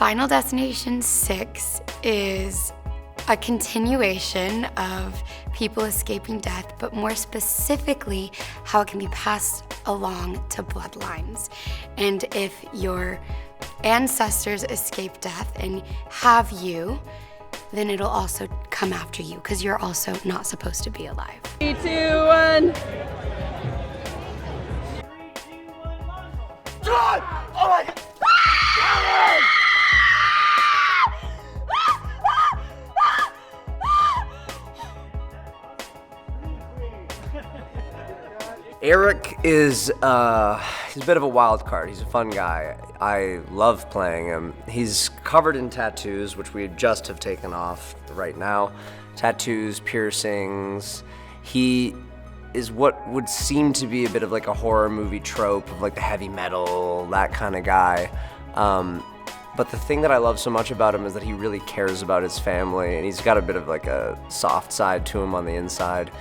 Final Destination 6 is a continuation of people escaping death, but more specifically, how it can be passed along to bloodlines. And if your ancestors escape death and have you, then it'll also come after you, because you're also not supposed to be alive. 3, 2, 1. John! Oh my God! Eric is, he's a bit of a wild card. He's a fun guy. I love playing him. He's covered in tattoos, which we just have taken off right now. Tattoos, piercings. He is what would seem to be a bit of like a horror movie trope of like the heavy metal, that kind of guy. But the thing that I love so much about him is that he really cares about his family, and he's got a bit of like a soft side to him on the inside.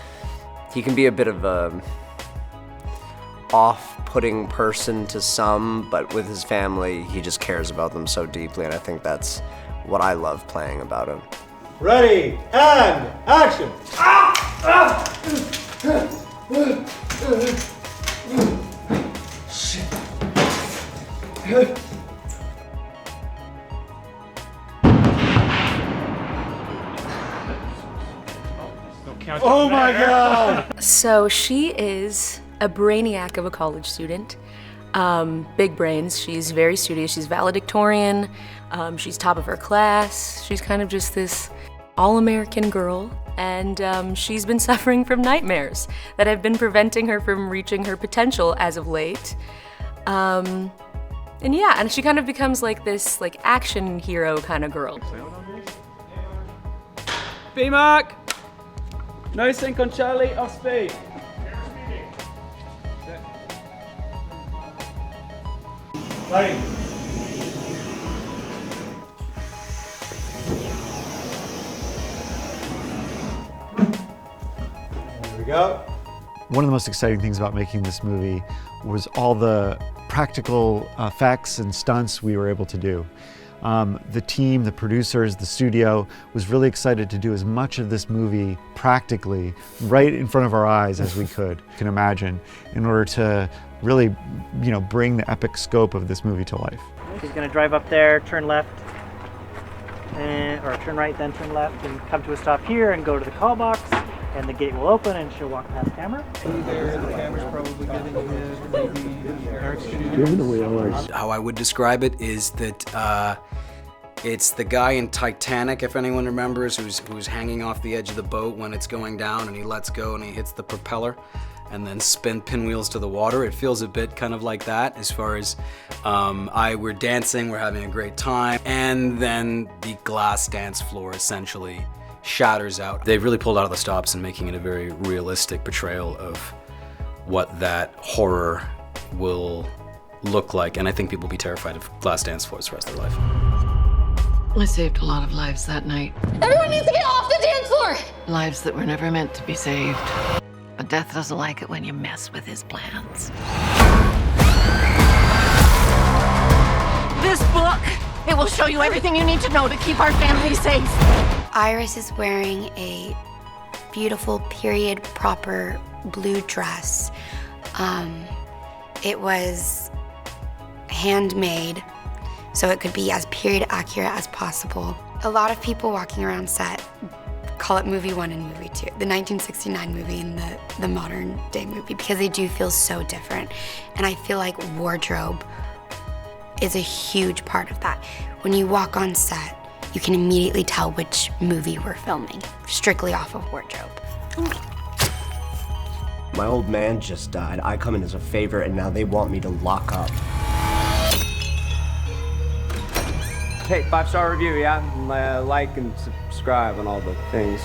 He can be a bit of a off-putting person to some, but with his family, he just cares about them so deeply, and I think that's what I love playing about him. Ready, and action! Shit. Oh my God! So she is a brainiac of a college student. Big brains. She's very studious. She's valedictorian. She's top of her class. She's kind of just this all-American girl. And she's been suffering from nightmares that have been preventing her from reaching her potential as of late. And yeah, and she kind of becomes like this like action hero kind of girl. B-Mark! No sync on Charlie, off speed. Lighting. There we go. One of the most exciting things about making this movie was all the practical effects and stunts we were able to do. The team, the producers, the studio was really excited to do as much of this movie practically right in front of our eyes as we could, can imagine, in order to really, bring the epic scope of this movie to life. She's going to drive up there, turn left, or turn right, then turn left, and come to a stop here and go to the call box, and the gate will open and she'll walk past camera. The camera's probably getting maybe Eric's studio. How I would describe it is that it's the guy in Titanic, if anyone remembers, who's hanging off the edge of the boat when it's going down, and he lets go and he hits the propeller and then spin pinwheels to the water. It feels a bit kind of like that as far as we're dancing, we're having a great time, and then the glass dance floor essentially shatters out. They've really pulled out of the stops and making it a very realistic portrayal of what that horror will look like, and I think people will be terrified of glass dance floors the rest of their life. I saved a lot of lives that night. Everyone needs to get off the dance floor! Lives that were never meant to be saved. But Death doesn't like it when you mess with his plans. This book, it will show you everything you need to know to keep our family safe. Iris is wearing a beautiful period proper blue dress. It was handmade, so it could be as period accurate as possible. A lot of people walking around set call it movie 1 and movie 2, the 1969 movie and the modern day movie, because they do feel so different. And I feel like wardrobe is a huge part of that. When you walk on set, you can immediately tell which movie we're filming, strictly off of wardrobe. My old man just died. I come in as a favor, and now they want me to lock up. Hey, 5-star review, yeah? Like and subscribe and all the things.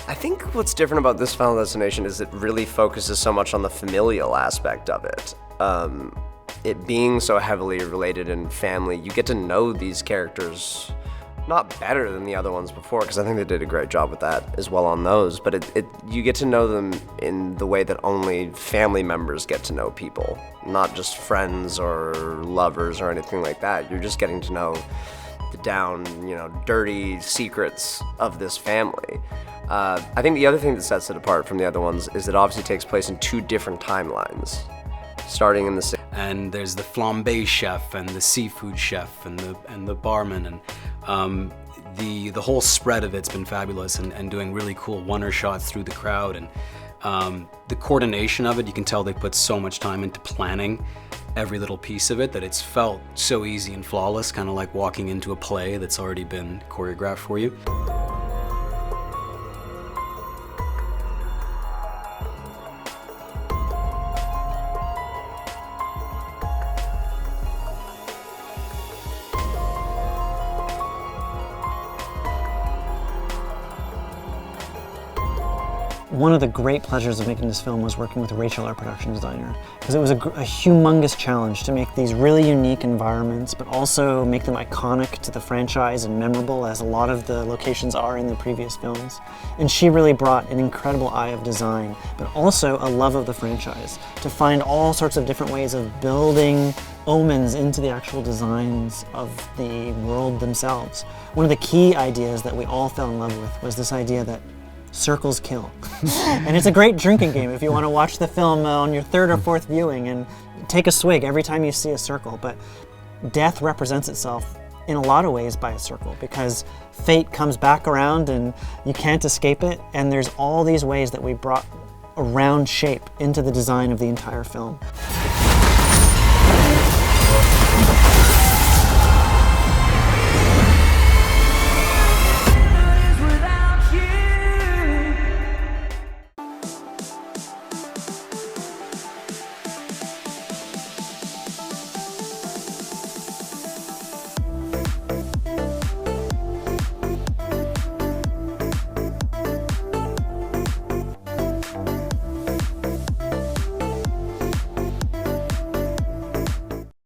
I think what's different about this Final Destination is it really focuses so much on the familial aspect of it. It being so heavily related in family, you get to know these characters not better than the other ones before, because I think they did a great job with that as well on those, but you get to know them in the way that only family members get to know people, not just friends or lovers or anything like that. You're just getting to know deep down, dirty secrets of this family. I think the other thing that sets it apart from the other ones is that it obviously takes place in 2 different timelines, starting in the and there's the flambé chef and the seafood chef and the barman, and the whole spread of it's been fabulous, and doing really cool one-er shots through the crowd, and the coordination of it, you can tell they put so much time into planning every little piece of it that it's felt so easy and flawless, kind of like walking into a play that's already been choreographed for you. One of the great pleasures of making this film was working with Rachel, our production designer, because it was a humongous challenge to make these really unique environments, but also make them iconic to the franchise and memorable, as a lot of the locations are in the previous films. And she really brought an incredible eye of design, but also a love of the franchise, to find all sorts of different ways of building omens into the actual designs of the world themselves. One of the key ideas that we all fell in love with was this idea that circles kill. And it's a great drinking game if you want to watch the film on your 3rd or 4th viewing and take a swig every time you see a circle. But death represents itself in a lot of ways by a circle, because fate comes back around and you can't escape it, and there's all these ways that we brought a round shape into the design of the entire film.